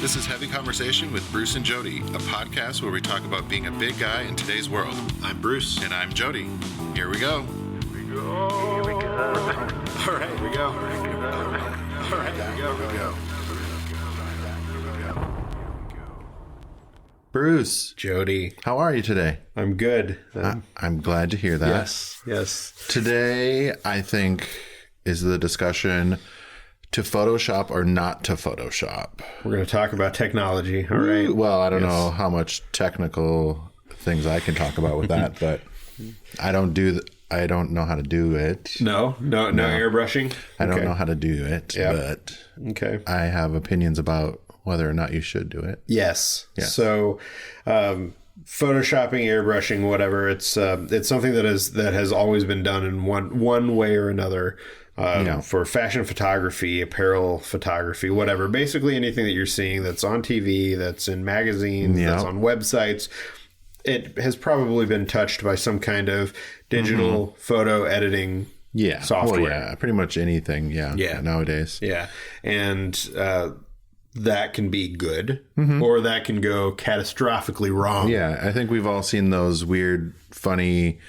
This is Heavy Conversation with Bruce and Jody, a podcast where we talk about being a big guy in today's world. I'm Bruce. And I'm Jody. Here we go. Here we go. All right, here we go. All right, here we go. Bruce. Jody. How are you today? I'm good. I'm glad to hear that. Yes. Today, I think, is the discussion to Photoshop or not to Photoshop. We're going to talk about technology. All right. Well, I don't know how much technical things I can talk about with that, but I don't know how to do it. No airbrushing. I don't know how to do it, but I have opinions about whether or not you should do it. Yes. So, photoshopping, airbrushing, whatever. It's something that has always been done in one way or another. For fashion photography, apparel photography, whatever. Basically anything that you're seeing that's on TV, that's in magazines, that's on websites, it has probably been touched by some kind of digital photo editing software. Well, yeah, pretty much anything, nowadays. Yeah. And that can be good, or that can go catastrophically wrong. Yeah, I think we've all seen those weird, funny,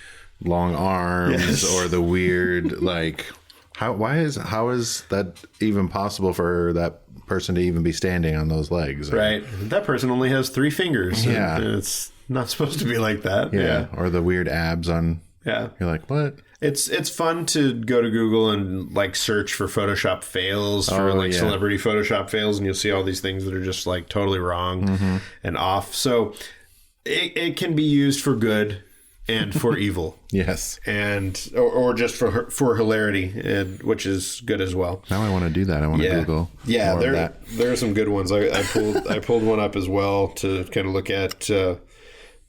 long arms, or the weird, like... How is that even possible for that person to even be standing on those legs? Right. That person only has 3 fingers. Yeah. And it's not supposed to be like that. Yeah. Or the weird abs on. Yeah. You're like, what? It's fun to go to Google and like search for Photoshop fails, for celebrity Photoshop fails, and you'll see all these things that are just like totally wrong and off. So it can be used for good and for evil. Yes. And or just for hilarity, which is good as well. Now I want to do that. I want to Google. Yeah, there are some good ones. I pulled one up as well to kind of look at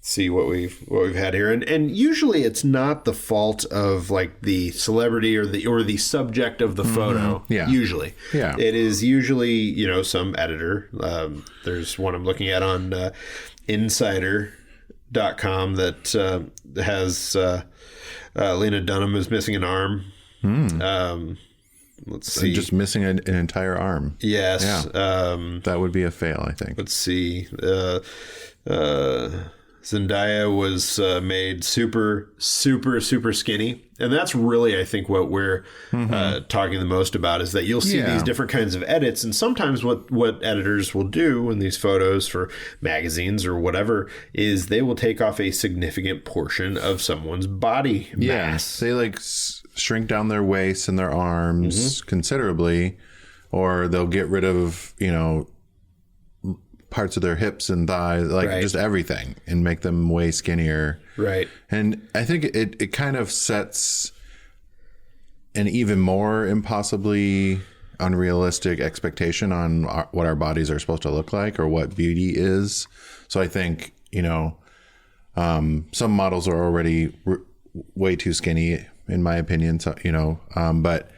see what we've had here. And usually it's not the fault of like the celebrity or the subject of the photo. Yeah. Usually. Yeah. It is usually, some editor. There's one I'm looking at on Insider.com that has Lena Dunham is missing an arm. Let's see. Just missing an entire arm. Yes. Yeah. That would be a fail, I think. Let's see. Zendaya was made super, super, super skinny. And that's really, I think, what we're talking the most about is that you'll see these different kinds of edits. And sometimes what editors will do in these photos for magazines or whatever is they will take off a significant portion of someone's body mass. They like shrink down their waist and their arms considerably, or they'll get rid of, parts of their hips and thighs, just everything, and make them way skinnier. Right. And I think it kind of sets an even more impossibly unrealistic expectation on what our bodies are supposed to look like or what beauty is. So I think, some models are already way too skinny, in my opinion. So, but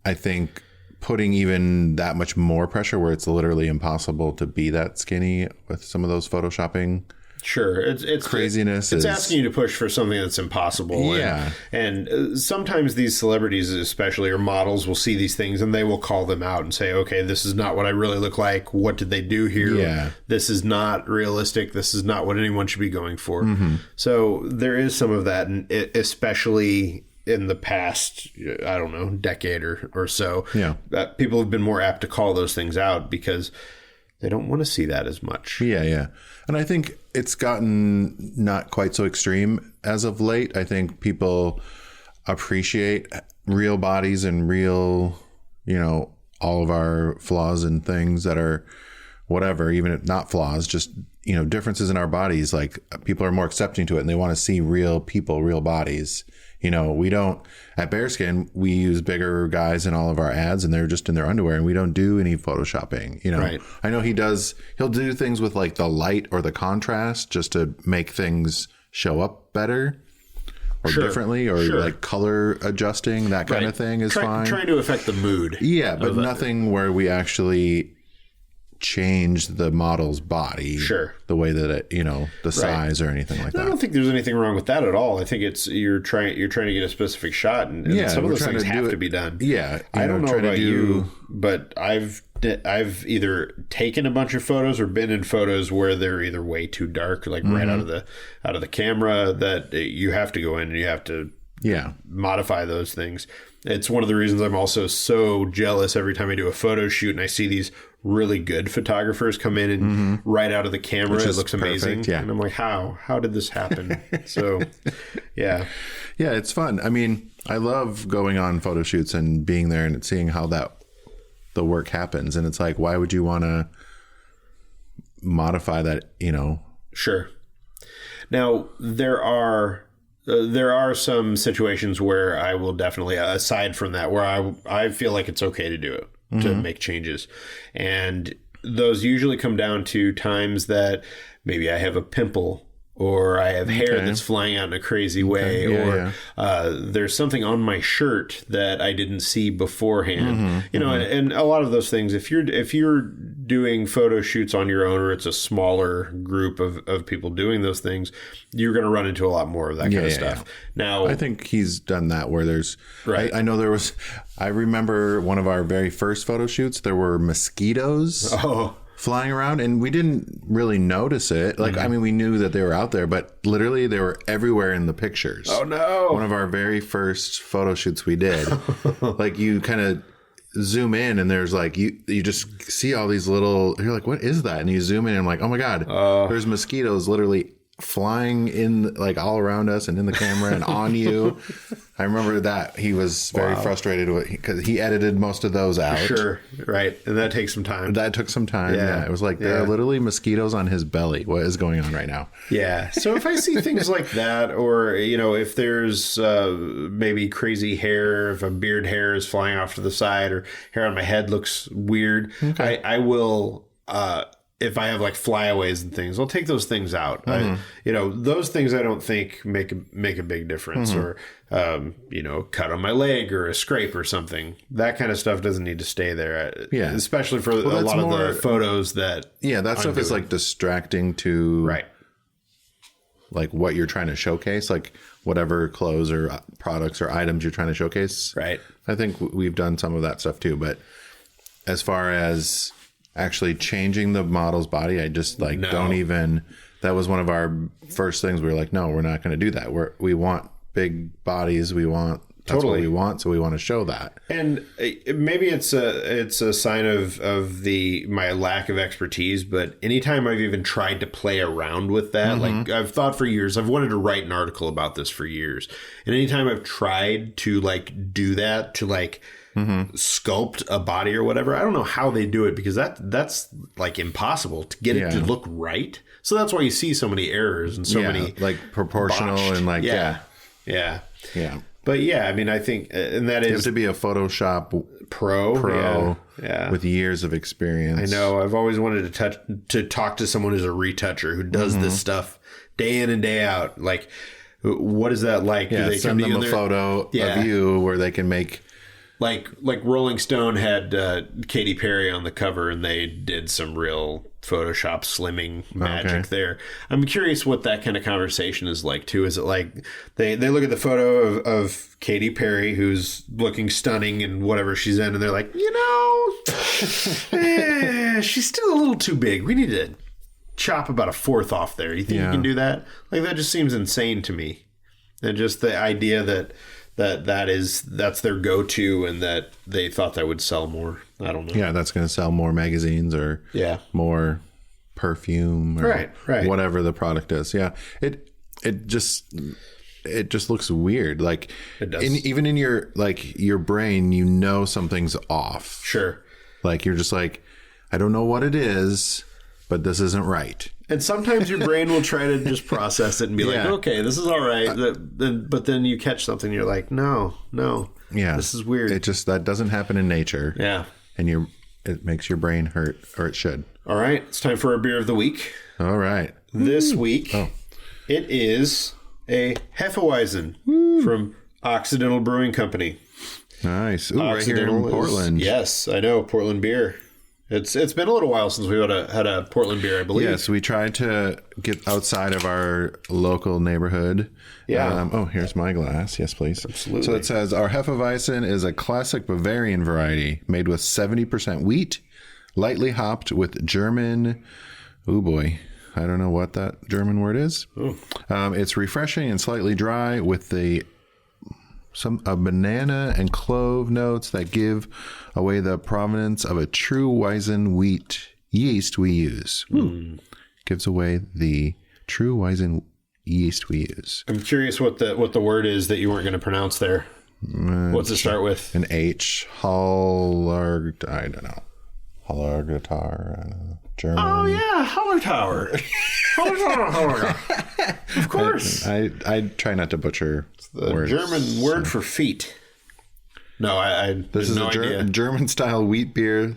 I think putting even that much more pressure where it's literally impossible to be that skinny with some of those photoshopping it's craziness. It's asking you to push for something that's impossible. Yeah. And sometimes these celebrities especially, or models, will see these things and they will call them out and say, okay, this is not what I really look like. What did they do here? Yeah. This is not realistic. This is not what anyone should be going for. So there is some of that, and especially in the past, I don't know, decade or so, people have been more apt to call those things out because they don't want to see that as much. Yeah. And I think it's gotten not quite so extreme as of late. I think people appreciate real bodies and real, all of our flaws and things that are whatever, even if not flaws, just, differences in our bodies. Like people are more accepting to it and they want to see real people, real bodies. We don't, at Bearskin, we use bigger guys in all of our ads and they're just in their underwear and we don't do any photoshopping, Right. I know he'll do things with like the light or the contrast just to make things show up better or differently or like color adjusting, that kind of thing is fine. Trying to affect the mood. Yeah, but nothing where we actually change the model's body. Sure. The way that it, the size or anything like that. I don't think there's anything wrong with that at all. I think it's you're trying to get a specific shot, and some of those things have to be done. Yeah. I don't know about you, but I've either taken a bunch of photos or been in photos where they're either way too dark, like right out of the camera, that you have to go in and you have to modify those things. It's one of the reasons I'm also so jealous every time I do a photo shoot and I see these really good photographers come in and right out of the camera, it looks amazing. Yeah. And I'm like, how did this happen? So, yeah. Yeah, it's fun. I mean, I love going on photo shoots and being there and seeing how the work happens. And it's like, why would you want to modify that, Sure. Now, there are some situations where I will definitely, aside from that, where I feel like it's okay to do it, to make changes. And those usually come down to times that maybe I have a pimple, or I have hair that's flying out in a crazy way, or there's something on my shirt that I didn't see beforehand. And a lot of those things, if you're doing photo shoots on your own, or it's a smaller group of people doing those things, you're going to run into a lot more of that kind of stuff. Now, I think he's done that where there's, I know I remember one of our very first photo shoots, there were mosquitoes. Flying around, and we didn't really notice it. Like, I mean, we knew that they were out there, but literally they were everywhere in the pictures. Oh no. One of our very first photo shoots we did, like you kind of zoom in and there's like, you just see all these little, you're like, what is that? And you zoom in and I'm like, oh my God, there's mosquitoes literally flying in like all around us and in the camera and on you. I remember that he was very frustrated with, because he edited most of those out. Sure, right, and that takes some time. That took some time. Yeah, it was like there are literally mosquitoes on his belly. What is going on right now? Yeah. So if I see things like that, or if there's maybe crazy hair, if a beard hair is flying off to the side, or hair on my head looks weird, I will. If I have like flyaways and things, I'll take those things out. Those things I don't think make a big difference, or cut on my leg or a scrape or something. That kind of stuff doesn't need to stay there. Especially for a lot of the photos that. Yeah, that stuff is like distracting to like what you're trying to showcase, like whatever clothes or products or items you're trying to showcase. Right. I think we've done some of that stuff too, but as far as actually changing the model's body, I just don't even. That was one of our first things. We were like, no, we're not going to do that. We want big bodies. That's what we want. So we want to show that. And maybe it's a sign of my lack of expertise. But anytime I've even tried to play around with that, like I've thought for years, I've wanted to write an article about this for years. And anytime I've tried to like do that, to like sculpt a body or whatever, I don't know how they do it, because that's like impossible to get it to look right. So that's why you see so many errors and so many like proportional botched. And like yeah. But I mean, I think, and that is, you have to be a Photoshop pro with years of experience. I know. I've always wanted to talk to someone who's a retoucher who does this stuff day in and day out. Like, what is that like? Yeah, send them a photo of you where they can make. Like Rolling Stone had Katy Perry on the cover, and they did some real Photoshop slimming magic there. I'm curious what that kind of conversation is like too. Is it like they look at the photo of Katy Perry, who's looking stunning and whatever she's in, and they're like, she's still a little too big. We need to chop about a fourth off there. You think you can do that? Like, that just seems insane to me. And just the idea that's their go-to, and that they thought that would sell more. I don't know. Yeah, that's going to sell more magazines or more perfume or whatever the product is. Yeah, it just looks weird. Like, it does. Even in your brain, something's off. Sure. Like, you're just like, I don't know what it is, but this isn't right. And sometimes your brain will try to just process it and be like, okay, this is all right. But then you catch something, you're like, no, this is weird. That doesn't happen in nature. Yeah. And it makes your brain hurt, or it should. All right. It's time for our beer of the week. All right. This week, it is a Hefeweizen from Occidental Brewing Company. Nice. Ooh, right here in Portland. Yes, I know. Portland beer. It's been a little while since we had a Portland beer, I believe. Yes, we tried to get outside of our local neighborhood. Yeah. Here's my glass. Yes, please. Absolutely. So it says, our Hefeweizen is a classic Bavarian variety made with 70% wheat, lightly hopped with German... Oh, boy. I don't know what that German word is. It's refreshing and slightly dry with a banana and clove notes that give away the provenance of a true Weizen wheat yeast we use. Gives away the true Weizen yeast we use. I'm curious what the word is that you weren't going to pronounce there. What's it start with? An H. Hallerg. I don't know. Hallergatar. German. Oh yeah, Hallertauer. Of course. I try not to butcher the words. German word for feet. No, This is no a German style wheat beer,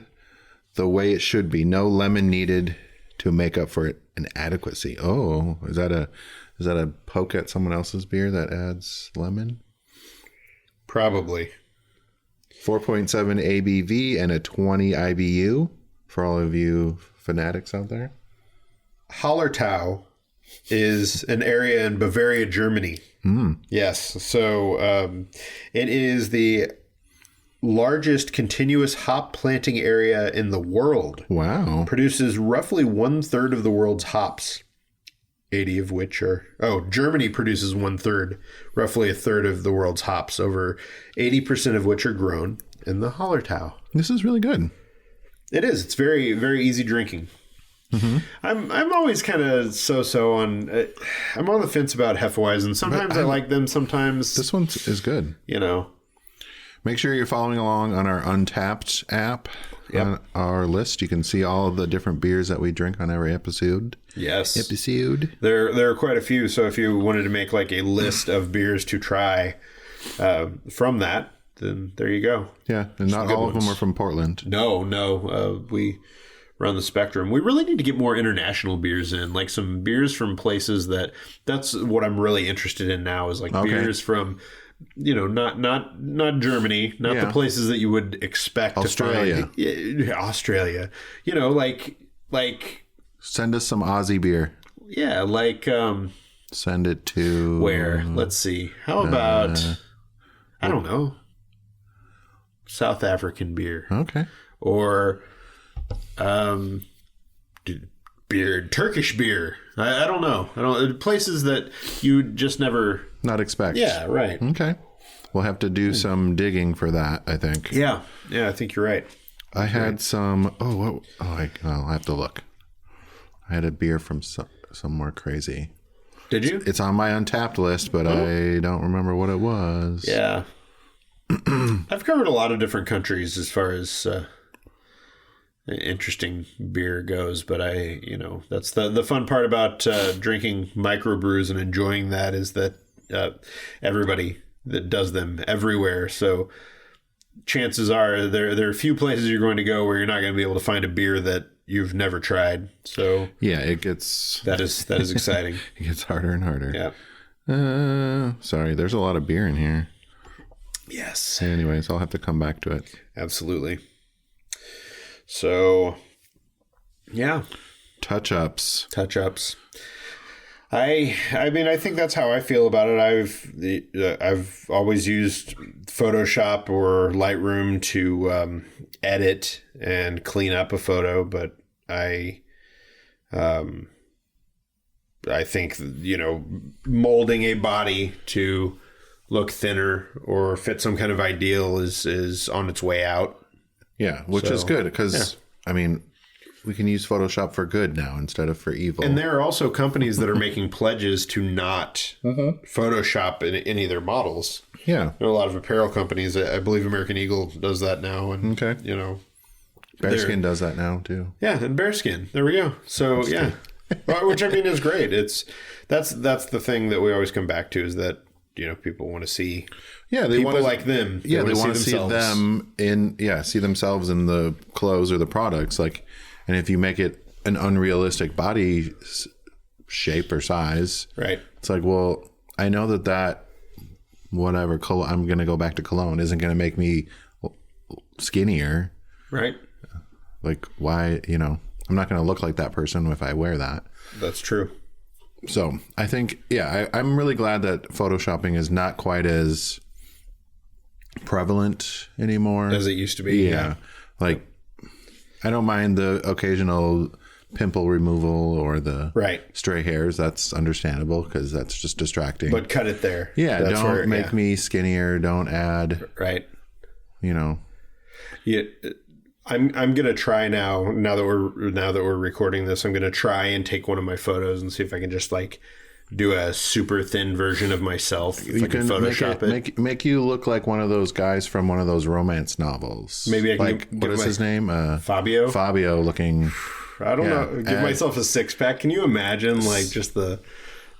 the way it should be. No lemon needed to make up for an inadequacy. Oh, is that a poke at someone else's beer that adds lemon? Probably. 4.7 ABV and a 20 IBU for all of you fanatics out there. Hallertau is an area in Bavaria, Germany. Yes. So it is the largest continuous hop planting area in the world. Wow. Produces roughly 1/3 of the world's hops. 80 of which are... Germany produces 1/3, roughly 1/3 of the world's hops, over 80% of which are grown in the Hallertau. This is really good. It is. It's very, very easy drinking. Mm-hmm. I'm always kind of so-so on... I'm on the fence about Hefeweizen. Sometimes I like them, sometimes... This one is good. Make sure you're following along on our Untapped app. Yep. On our list, you can see all of the different beers that we drink on every episode. Yes. Episode. There are quite a few, so if you wanted to make like a list of beers to try from that, then there you go. Yeah, and not all of them are from Portland. No. We run the spectrum. We really need to get more international beers in, like some beers from places that's what I'm really interested in now is like beers from... not Germany, not the places that you would expect Australia. to find. Australia. Like send us some Aussie beer. Yeah, like send it to where? Let's see. How about I don't know. South African beer. Okay. Or beer, Turkish beer. I don't know. Places that you just never not expect. Yeah, right. Okay. We'll have to do some digging for that, I think. Yeah, I think you're right. I had some... I'll have to look. I had a beer from somewhere crazy. Did you? It's on my Untapped list, but I don't remember what it was. Yeah. I've covered a lot of different countries as far as interesting beer goes, but that's the fun part about drinking microbrews and enjoying that is that everybody that does them everywhere. So chances are there are a few places you're going to go where you're not going to be able to find a beer that you've never tried. So yeah, it gets that is exciting. It gets harder and harder. Yeah. Sorry, there's a lot of beer in here. Yes. Anyways, I'll have to come back to it. Absolutely. So, yeah. Touch-ups. I mean, I think that's how I feel about it. I've always used Photoshop or Lightroom to edit and clean up a photo, but I think molding a body to look thinner or fit some kind of ideal is on its way out. Yeah, which is good because I mean, we can use Photoshop for good now instead of for evil. And there are also companies that are making pledges to not Photoshop in any of their models. Yeah. There are a lot of apparel companies. I believe American Eagle does that now. And, Bearskin does that now, too. Yeah, and Bearskin. There we go. So, yeah. Which, I mean, is great. That's the thing that we always come back to is that, people want to see they people like them. They want to see them see themselves in the clothes or the products. Like, and if you make it an unrealistic body shape or size, right? It's like, well, I know that whatever I'm going to go back to cologne isn't going to make me skinnier, right? Like, why, you know, I'm not going to look like that person if I wear that. That's true. So I think, I'm really glad that photoshopping is not quite as prevalent anymore as it used to be. Yeah. Like, I don't mind the occasional pimple removal or the stray hairs. That's understandable because that's just distracting. But cut it there. Yeah. Don't make me skinnier. Don't add. Right. You know. Yeah. I'm gonna try now that we're recording this. I'm gonna try and take one of my photos and see if I can just like do a super thin version of myself. If I can Photoshop it. Make you look like one of those guys from one of those romance novels. Maybe I can like what is his name? Fabio. Fabio looking. I don't know. Give myself a 6-pack. Can you imagine like just the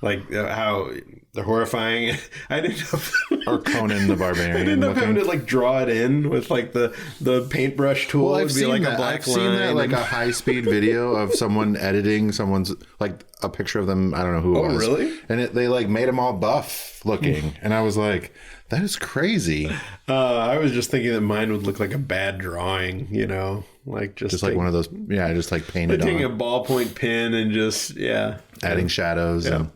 how they're horrifying? I didn't know. Or Conan the Barbarian. I didn't know having to like draw it in with like the paintbrush tool. Well, I've seen that like a high speed video of someone editing someone's like a picture of them. I don't know who it was. Oh, really? And they like made them all buff looking, and I was like, that is crazy. I was just thinking that mine would look like a bad drawing, you know, like just like one of those. Yeah, just like painted. Taking a ballpoint pen and just adding shadows. And,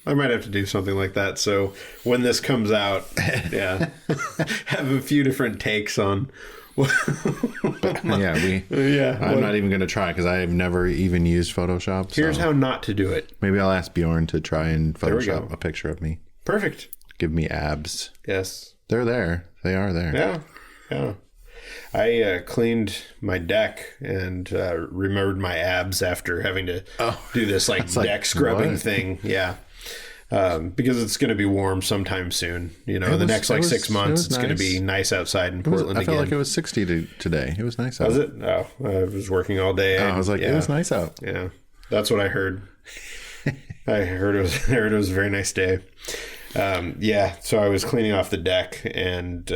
I might have to do something like that. So when this comes out, have a few different takes on. I'm not even going to try because I have never even used Photoshop. Here's how not to do it. Maybe I'll ask Bjorn to try and Photoshop a picture of me. Perfect. Give me abs. Yes. They're there. They are there. Yeah. Yeah. I cleaned my deck and removed my abs after having to do this deck scrubbing thing. Yeah. Because it's going to be warm sometime soon. You know, the next 6 months, it's going to be nice outside in Portland again. I felt like it was 60 today. It was nice out. Was it? Oh, I was working all day. I was like, it was nice out. Yeah. That's what I heard. I heard it was a very nice day. So I was cleaning off the deck and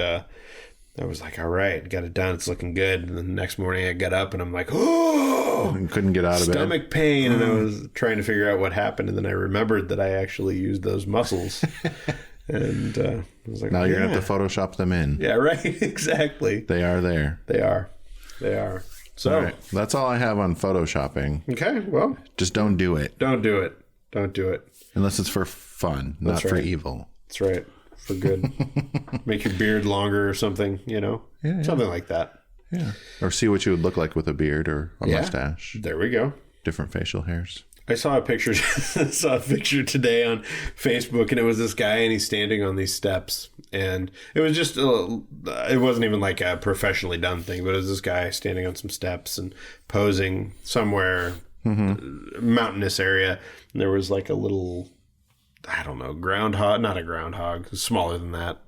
I was like, all right, got it done. It's looking good. And then the next morning I got up and I'm like, and couldn't get out of bed. Stomach pain. And I was trying to figure out what happened. And then I remembered that I actually used those muscles. And I was like, now you're going to have to Photoshop them in. Yeah, right. Exactly. They are there. They are. So all right. That's all I have on Photoshopping. Okay. Well, just don't do it. Don't do it. Don't do it. Unless it's for fun, not for evil. That's right. For good. Make your beard longer or something, you know? Yeah. Something like that. Yeah. Or see what you would look like with a beard or a mustache. There we go. Different facial hairs. I saw a picture today on Facebook, and it was this guy, and he's standing on these steps. And it was just, it wasn't even like a professionally done thing, but it was this guy standing on some steps and posing somewhere, mountainous area. And there was like a little, I don't know, groundhog, not a groundhog, smaller than that.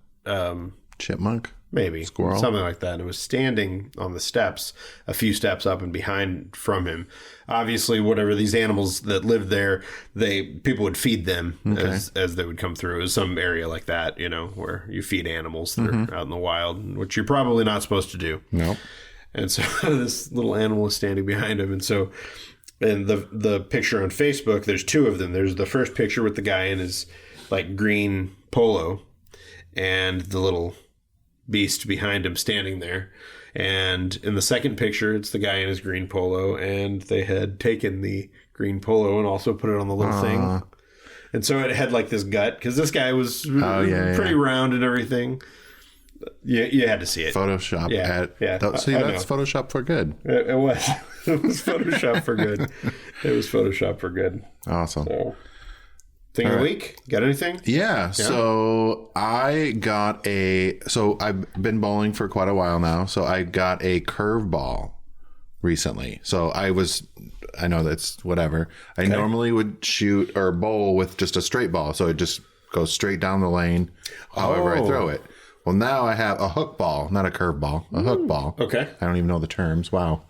Chipmunk? Maybe. Squirrel? Something like that. And it was standing on the steps, a few steps up and behind from him. Obviously, whatever these animals that lived there, people would feed them as they would come through. It was some area like that, you know, where you feed animals that are out in the wild, which you're probably not supposed to do. No. And so this little animal is standing behind him. And so in the picture on Facebook, there's two of them. There's the first picture with the guy in his like green polo and the little beast behind him standing there. And in the second picture, it's the guy in his green polo, and they had taken the green polo and also put it on the little thing. And so it had like this gut, because this guy was pretty round and everything. You had to see it. Photoshop. See, that's Photoshop for good. It was. It was Photoshop for good. It was Photoshop for good. Awesome. So, thing of the week? Got anything? Yeah. So I've been bowling for quite a while now. So I got a curveball recently. So I know that's whatever. I normally would shoot or bowl with just a straight ball. So it just goes straight down the lane however I throw it. Well, now I have a hook ball, not a curve ball, a hook ball. Okay. I don't even know the terms. Wow.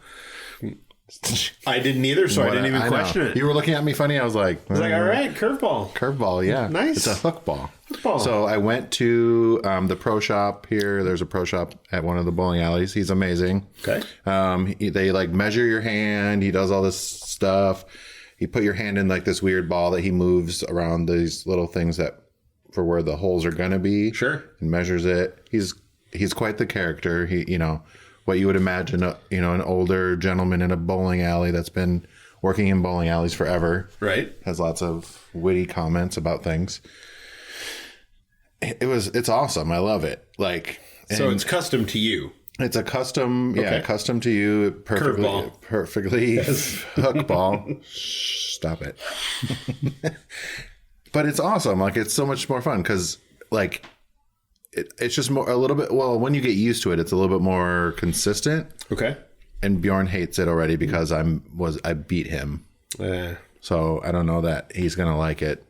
I didn't either, so I didn't even question it. You were looking at me funny. I was like, all right, curveball. Curveball, yeah. Nice. It's a hook ball. So I went to the pro shop here. There's a pro shop at one of the bowling alleys. He's amazing. Okay. They like measure your hand. He does all this stuff. He put your hand in like this weird ball that he moves around these little things that for where the holes are going to be. Sure. And measures it. He's quite the character. He, what you would imagine, an older gentleman in a bowling alley that's been working in bowling alleys forever. Right. Has lots of witty comments about things. It's awesome. I love it. Like, so it's custom to you. It's a custom, custom to you. Perfectly hook ball. Stop it. But it's awesome. Like, it's so much more fun because, like, it's just a little bit. Well, when you get used to it, it's a little bit more consistent. Okay. And Bjorn hates it already because I beat him. So I don't know that he's gonna like it.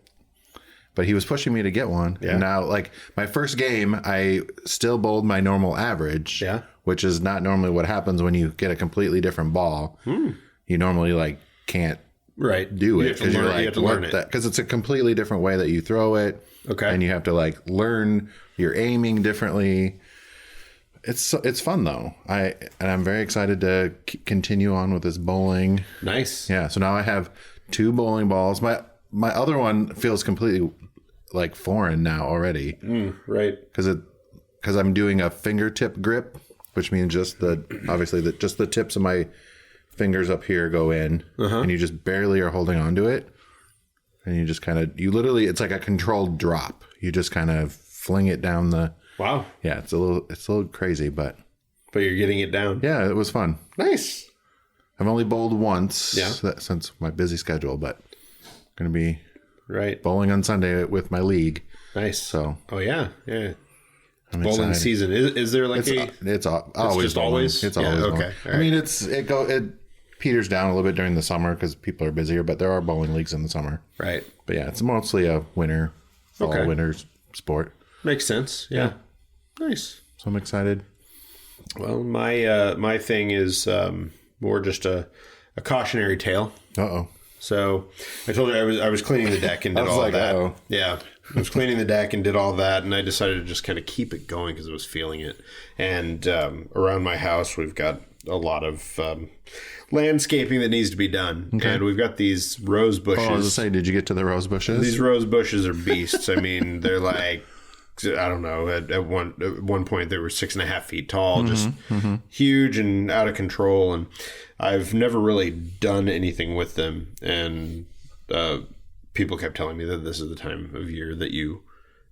But he was pushing me to get one. Yeah. And now, like, my first game, I still bowled my normal average. Yeah. Which is not normally what happens when you get a completely different ball. You normally, like, can't do it because you have to learn it because it's a completely different way that you throw it. Okay. And you have to, like, learn your aiming differently. It's fun though. I'm very excited to continue on with this bowling. Nice. Yeah. So now I have 2 bowling balls. My other one feels completely like foreign now already. Right. Because I'm doing a fingertip grip, which means just the tips of my fingers up here go in, and you just barely are holding onto it, and you just literally it's like a controlled drop. You just kind of fling it down the. Wow. Yeah, it's a little crazy, but you're getting it down. Yeah, it was fun. Nice. I've only bowled once since my busy schedule, but I'm going to be bowling on Sunday with my league. Nice. So. Oh yeah, yeah. Bowling season is there like it's always just bowling. Always it's always okay. Right. I mean it peters down a little bit during the summer because people are busier, but there are bowling leagues in the summer. Right. But yeah, it's mostly a winter sport. Makes sense. Yeah. Nice. So I'm excited. Well, my thing is more just a cautionary tale. Uh-oh. So I told you I was cleaning the deck and did all that. Uh-oh. Yeah. I was cleaning the deck and did all that, and I decided to just kind of keep it going because I was feeling it. And around my house, we've got a lot of landscaping that needs to be done. Okay. And we've got these rose bushes. Oh, I was going to say, did you get to the rose bushes? These rose bushes are beasts. I mean, they're like... I don't know. At one point, they were 6.5 feet tall, just huge and out of control. And I've never really done anything with them. And people kept telling me that this is the time of year that you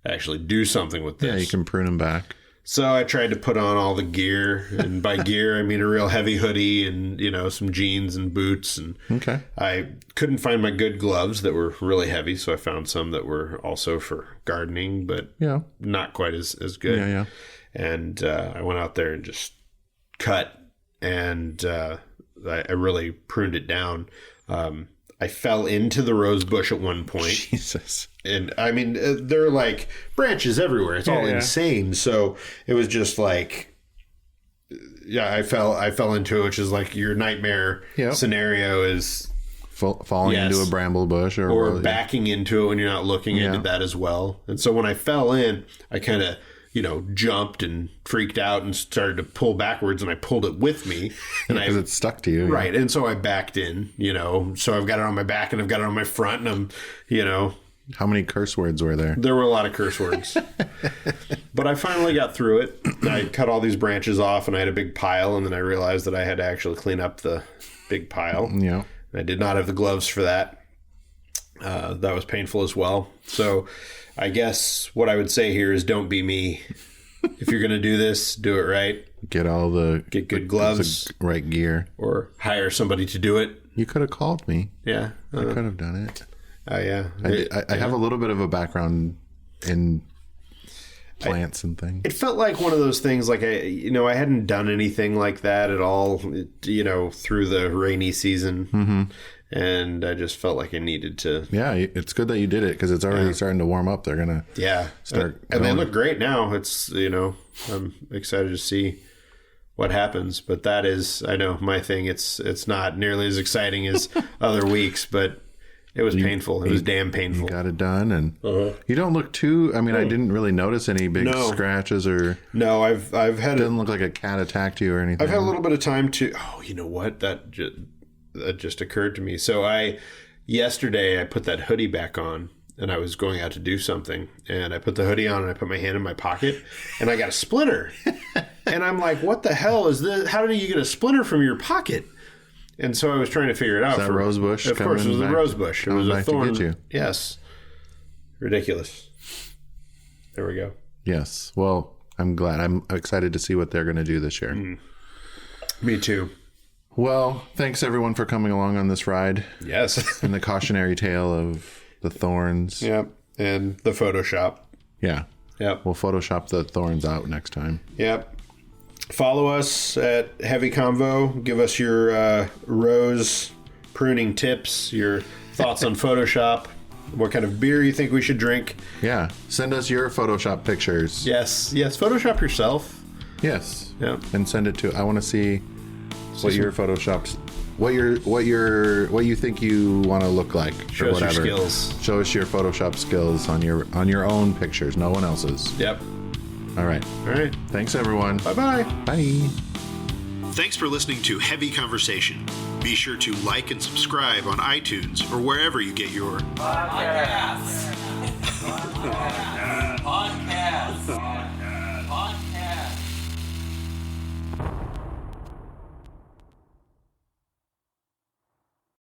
actually do something with this. Yeah, you can prune them back. So I tried to put on all the gear, and by gear I mean a real heavy hoodie and some jeans and boots. And I couldn't find my good gloves that were really heavy, so I found some that were also for gardening, but not quite as good. Yeah. And I went out there and just cut, and I really pruned it down. I fell into the rose bush at one point. Jesus. And I mean, there are like branches everywhere. It's all insane. So it was just like, I fell into it, which is like your nightmare scenario is falling into a bramble bush or backing into it when you're not looking. I did that as well. And so when I fell in, I kind of, jumped and freaked out and started to pull backwards, and I pulled it with me. And because it stuck to you. Right. And so I backed in, so I've got it on my back and I've got it on my front, and I'm, How many curse words were there? There were a lot of curse words. But I finally got through it. I cut all these branches off, and I had a big pile, and then I realized that I had to actually clean up the big pile. Yeah. I did not have the gloves for that. That was painful as well. So I guess what I would say here is don't be me. If you're going to do this, do it right. Get good gloves. Right gear. Or hire somebody to do it. You could have called me. Yeah. I could have done it. Oh, yeah. I have a little bit of a background in plants and things. It felt like one of those things, like I hadn't done anything like that at all, through the rainy season. Mm-hmm. And I just felt like I needed to. Yeah, it's good that you did it because it's already starting to warm up. They're going to start. And they look great now. It's, I'm excited to see what happens. But that is, I know, my thing. It's not nearly as exciting as other weeks, but it was painful. It was damn painful. You got it done. And you don't look too, I didn't really notice any big scratches or. No, I've had. It doesn't look like a cat attacked you or anything. I've had a little bit of time to. Oh, you know what? That just occurred to me. So yesterday I put that hoodie back on, and I was going out to do something, and I put the hoodie on and I put my hand in my pocket, and I got a splinter. And I'm like, what the hell is this? How did you get a splinter from your pocket? And so I was trying to figure it out. That rose bush? Of course, it was the rose bush. It was a thorn. To get you. Yes. Ridiculous. There we go. Yes. Well, I'm glad. I'm excited to see what they're going to do this year. Me too. Well, thanks everyone for coming along on this ride. Yes. And the cautionary tale of the thorns. Yep. And the Photoshop. Yeah. Yep. We'll Photoshop the thorns out next time. Yep. Follow us at Heavy Convo. Give us your rose pruning tips, your thoughts on Photoshop, what kind of beer you think we should drink. Yeah. Send us your Photoshop pictures. Yes. Photoshop yourself. Yes. Yep. And send it to. I want to see what your Photoshops, what you think you want to look like. Show us your skills. Show us your Photoshop skills on your own pictures, no one else's. Yep. All right. Thanks, everyone. Bye-bye. Bye. Thanks for listening to Heavy Conversation. Be sure to like and subscribe on iTunes or wherever you get your podcasts.